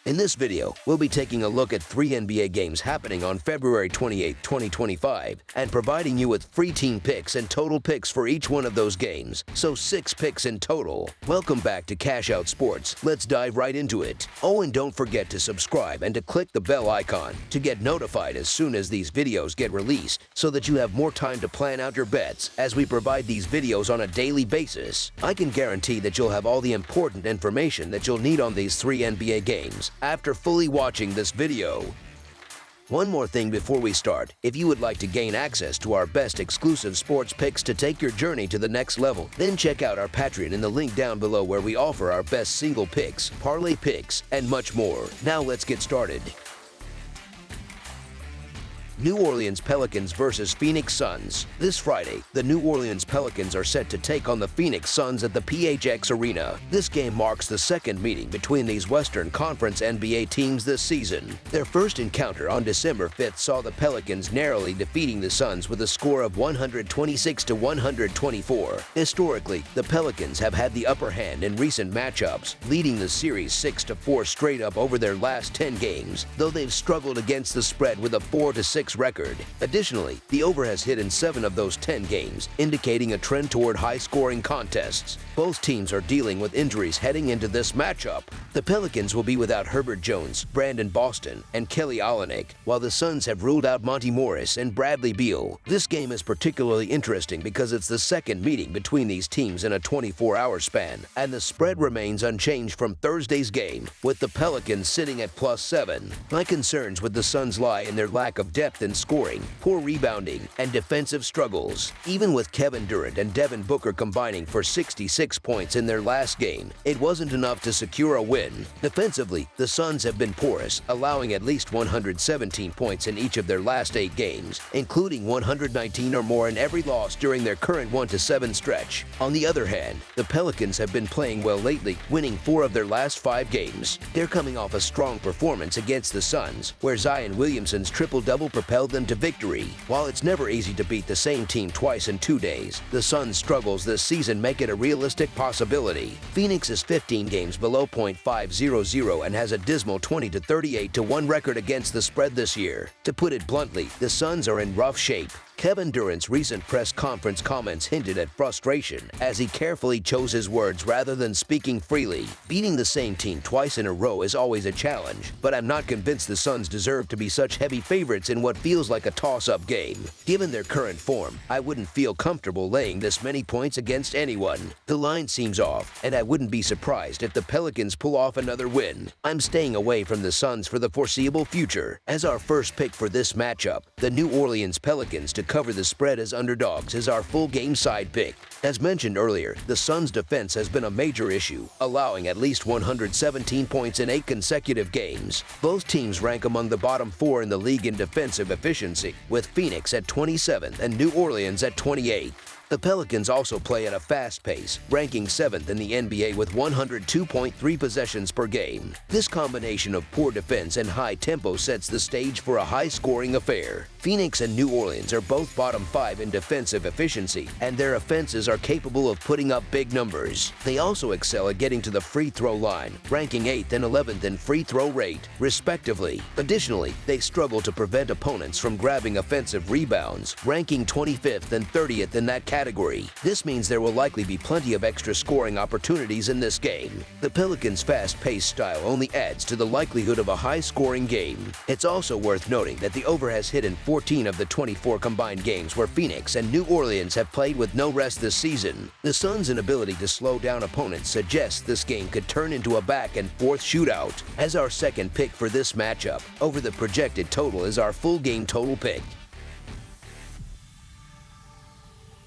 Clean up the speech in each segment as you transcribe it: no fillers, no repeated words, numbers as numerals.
In this video, we'll be taking a look at 3 NBA games happening on February 28, 2025, and providing you with free team picks and total picks for each one of those games, so 6 picks in total. Welcome back to Cash Out Sports. Let's dive right into it. Oh, and don't forget to subscribe and to click the bell icon to get notified as soon as these videos get released, so that you have more time to plan out your bets as we provide these videos on a daily basis. I can guarantee that you'll have all the important information that you'll need on these 3 NBA games after fully watching this video. One more thing before we start. If you would like to gain access to our best exclusive sports picks to take your journey to the next level, then check out our Patreon in the link down below, where we offer our best single picks, parlay picks, and much more. Now let's get started. New Orleans Pelicans versus Phoenix Suns. This Friday, the New Orleans Pelicans are set to take on the Phoenix Suns at the PHX Arena. This game marks the second meeting between these Western Conference NBA teams this season. Their first encounter on December 5th saw the Pelicans narrowly defeating the Suns with a score of 126-124. Historically, the Pelicans have had the upper hand in recent matchups, leading the series 6-4 straight up over their last 10 games, though they've struggled against the spread with a 4-6 record. Additionally, the over has hit in 7 of those 10 games, indicating a trend toward high-scoring contests. Both teams are dealing with injuries heading into this matchup. The Pelicans will be without Herbert Jones, Brandon Boston, and Kelly Olynyk, while the Suns have ruled out Monty Morris and Bradley Beal. This game is particularly interesting because it's the second meeting between these teams in a 24-hour span, and the spread remains unchanged from Thursday's game, with the Pelicans sitting at +7. My concerns with the Suns lie in their lack of depth in scoring, poor rebounding, and defensive struggles. Even with Kevin Durant and Devin Booker combining for 66 points in their last game, it wasn't enough to secure a win. Defensively, the Suns have been porous, allowing at least 117 points in each of their last 8 games, including 119 or more in every loss during their current 1-7 stretch. On the other hand, the Pelicans have been playing well lately, winning 4 of their last 5 games. They're coming off a strong performance against the Suns, where Zion Williamson's triple-double propelled them to victory. While it's never easy to beat the same team twice in 2 days, the Suns' struggles this season make it a realistic possibility. Phoenix is 15 games below .500 and has a dismal 20-38-1 record against the spread this year. To put it bluntly, the Suns are in rough shape. Kevin Durant's recent press conference comments hinted at frustration, as he carefully chose his words rather than speaking freely. Beating the same team twice in a row is always a challenge, but I'm not convinced the Suns deserve to be such heavy favorites in what feels like a toss-up game. Given their current form, I wouldn't feel comfortable laying this many points against anyone. The line seems off, and I wouldn't be surprised if the Pelicans pull off another win. I'm staying away from the Suns for the foreseeable future. As our first pick for this matchup, the New Orleans Pelicans to cover the spread as underdogs is our full game side pick. As mentioned earlier, the Suns' defense has been a major issue, allowing at least 117 points in 8 consecutive games. Both teams rank among the bottom 4 in the league in defensive efficiency, with Phoenix at 27th and New Orleans at 28th. The Pelicans also play at a fast pace, ranking 7th in the NBA with 102.3 possessions per game. This combination of poor defense and high tempo sets the stage for a high-scoring affair. Phoenix and New Orleans are both bottom 5 in defensive efficiency, and their offenses are capable of putting up big numbers. They also excel at getting to the free throw line, ranking 8th and 11th in free throw rate, respectively. Additionally, they struggle to prevent opponents from grabbing offensive rebounds, ranking 25th and 30th in that category. This means there will likely be plenty of extra scoring opportunities in this game. The Pelicans' fast-paced style only adds to the likelihood of a high-scoring game. It's also worth noting that the over has hit in 14 of the 24 combined games where Phoenix and New Orleans have played with no rest this season. The Suns' inability to slow down opponents suggests this game could turn into a back-and-forth shootout. As our second pick for this matchup, over the projected total is our full game total pick.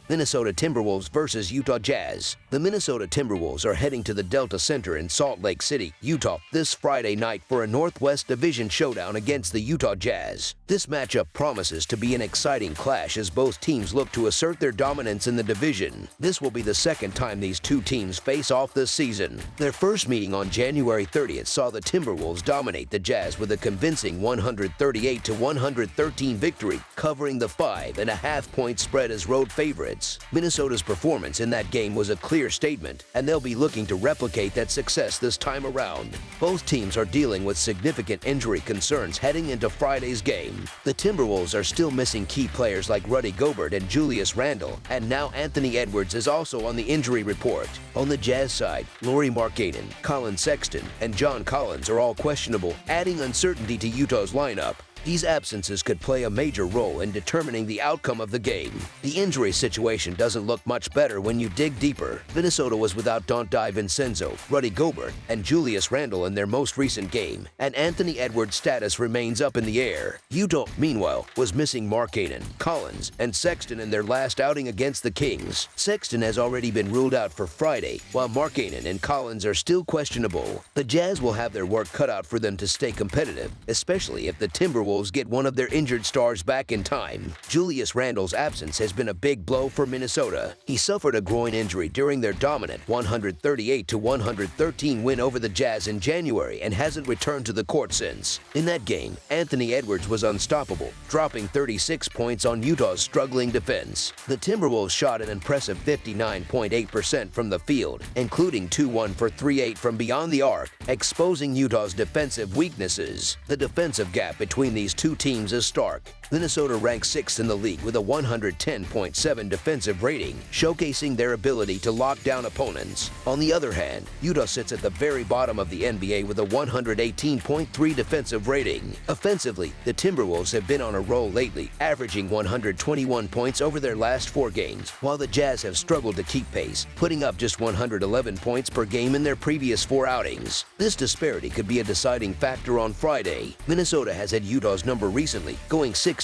Minnesota Timberwolves versus Utah Jazz. The Minnesota Timberwolves are heading to the Delta Center in Salt Lake City, Utah, this Friday night for a Northwest Division showdown against the Utah Jazz. This matchup promises to be an exciting clash as both teams look to assert their dominance in the division. This will be the second time these two teams face off this season. Their first meeting on January 30th saw the Timberwolves dominate the Jazz with a convincing 138-113 victory, covering the 5.5-point spread as road favorites. points. Minnesota's performance in that game was a clear statement, and they'll be looking to replicate that success this time around. Both teams are dealing with significant injury concerns heading into Friday's game. The Timberwolves are still missing key players like Rudy Gobert and Julius Randle, and now Anthony Edwards is also on the injury report. On the Jazz side, Lauri Markkanen, Colin Sexton, and John Collins are all questionable, adding uncertainty to Utah's lineup. These absences could play a major role in determining the outcome of the game. The injury situation doesn't look much better when you dig deeper. Minnesota was without Dante DiVincenzo, Rudy Gobert, and Julius Randle in their most recent game, and Anthony Edwards' status remains up in the air. Utah, meanwhile, was missing Markkanen, Collins, and Sexton in their last outing against the Kings. Sexton has already been ruled out for Friday, while Markkanen and Collins are still questionable. The Jazz will have their work cut out for them to stay competitive, especially if the Timberwolves get one of their injured stars back in time. Julius Randle's absence has been a big blow for Minnesota. He suffered a groin injury during their dominant 138-113 win over the Jazz in January and hasn't returned to the court since. In that game, Anthony Edwards was unstoppable, dropping 36 points on Utah's struggling defense. The Timberwolves shot an impressive 59.8% from the field, including 2-1 for 3-8 from beyond the arc, exposing Utah's defensive weaknesses. The defensive gap between these two teams is stark. Minnesota ranks 6th in the league with a 110.7 defensive rating, showcasing their ability to lock down opponents. On the other hand, Utah sits at the very bottom of the NBA with a 118.3 defensive rating. Offensively, the Timberwolves have been on a roll lately, averaging 121 points over their last 4 games, while the Jazz have struggled to keep pace, putting up just 111 points per game in their previous 4 outings. This disparity could be a deciding factor on Friday. Minnesota has had Utah's number recently, going 6-0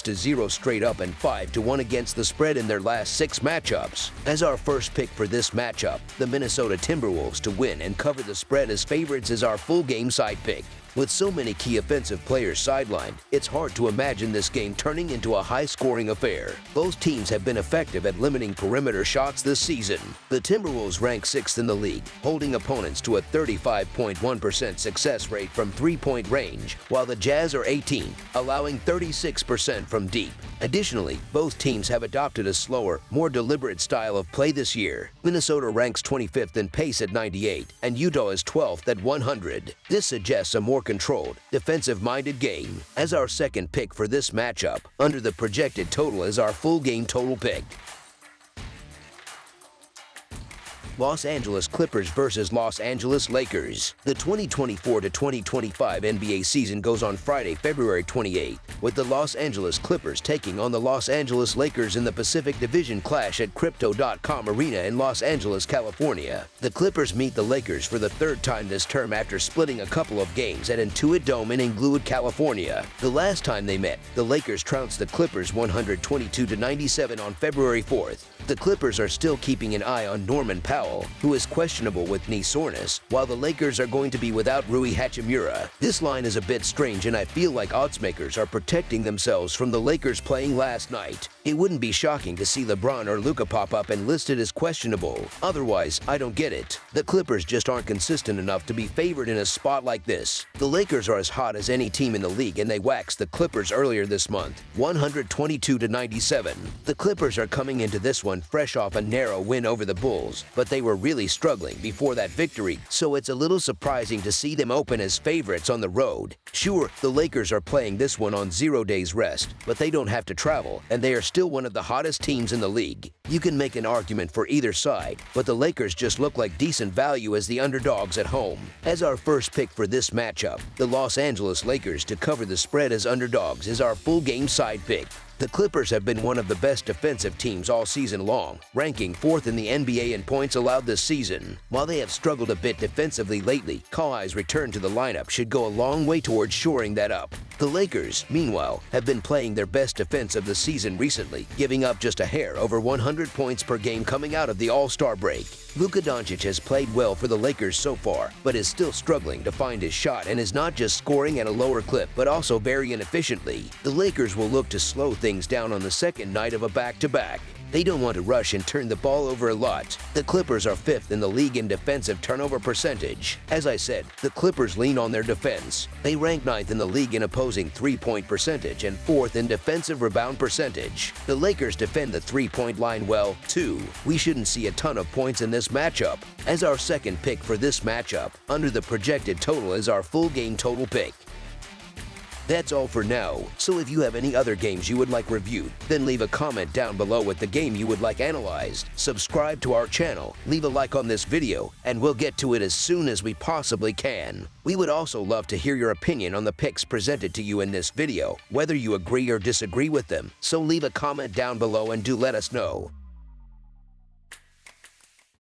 straight up and 5-1 against the spread in their last 6 matchups. As our first pick for this matchup, the Minnesota Timberwolves to win and cover the spread as favorites is our full game side pick. With so many key offensive players sidelined, it's hard to imagine this game turning into a high-scoring affair. Both teams have been effective at limiting perimeter shots this season. The Timberwolves rank 6th in the league, holding opponents to a 35.1% success rate from three-point range, while the Jazz are 18th, allowing 36% from deep. Additionally, both teams have adopted a slower, more deliberate style of play this year. Minnesota ranks 25th in pace at 98, and Utah is 12th at 100. This suggests a more controlled, defensive-minded game. As our second pick for this matchup, under the projected total is our full game total pick. Los Angeles Clippers versus Los Angeles Lakers. The 2024-2025 NBA season goes on Friday, February 28th, with the Los Angeles Clippers taking on the Los Angeles Lakers in the Pacific Division clash at Crypto.com Arena in Los Angeles, California. The Clippers meet the Lakers for the 3rd time this term after splitting a couple of games at Intuit Dome in Inglewood, California. The last time they met, the Lakers trounced the Clippers 122-97 on February 4th. The Clippers are still keeping an eye on Norman Powell, who is questionable with knee soreness, while the Lakers are going to be without Rui Hachimura. This line is a bit strange, and I feel like oddsmakers are protecting themselves from the Lakers playing last night. It wouldn't be shocking to see LeBron or Luka pop up and listed as questionable. Otherwise, I don't get it. The Clippers just aren't consistent enough to be favored in a spot like this. The Lakers are as hot as any team in the league, and they waxed the Clippers earlier this month, 122-97. The Clippers are coming into this one fresh off a narrow win over the Bulls, but they were really struggling before that victory, so it's a little surprising to see them open as favorites on the road. Sure, the Lakers are playing this one on 0 days rest, but they don't have to travel, and they are still one of the hottest teams in the league. You can make an argument for either side, but the Lakers just look like decent value as the underdogs at home. As our first pick for this matchup, the Los Angeles Lakers to cover the spread as underdogs is our full game side pick. The Clippers have been one of the best defensive teams all season long, ranking 4th in the NBA in points allowed this season. While they have struggled a bit defensively lately, Kawhi's return to the lineup should go a long way towards shoring that up. The Lakers, meanwhile, have been playing their best defense of the season recently, giving up just a hair over 100 points per game coming out of the All-Star break. Luka Doncic has played well for the Lakers so far, but is still struggling to find his shot and is not just scoring at a lower clip, but also very inefficiently. The Lakers will look to slow things down on the second night of a back-to-back. They don't want to rush and turn the ball over a lot. The Clippers are 5th in the league in defensive turnover percentage. As I said, the Clippers lean on their defense. They rank 9th in the league in opposing three-point percentage and 4th in defensive rebound percentage. The Lakers defend the three-point line well, too. We shouldn't see a ton of points in this matchup. As our second pick for this matchup, under the projected total is our full game total pick. That's all for now, so if you have any other games you would like reviewed, then leave a comment down below with the game you would like analyzed. Subscribe to our channel, leave a like on this video, and we'll get to it as soon as we possibly can. We would also love to hear your opinion on the picks presented to you in this video, whether you agree or disagree with them, so leave a comment down below and do let us know.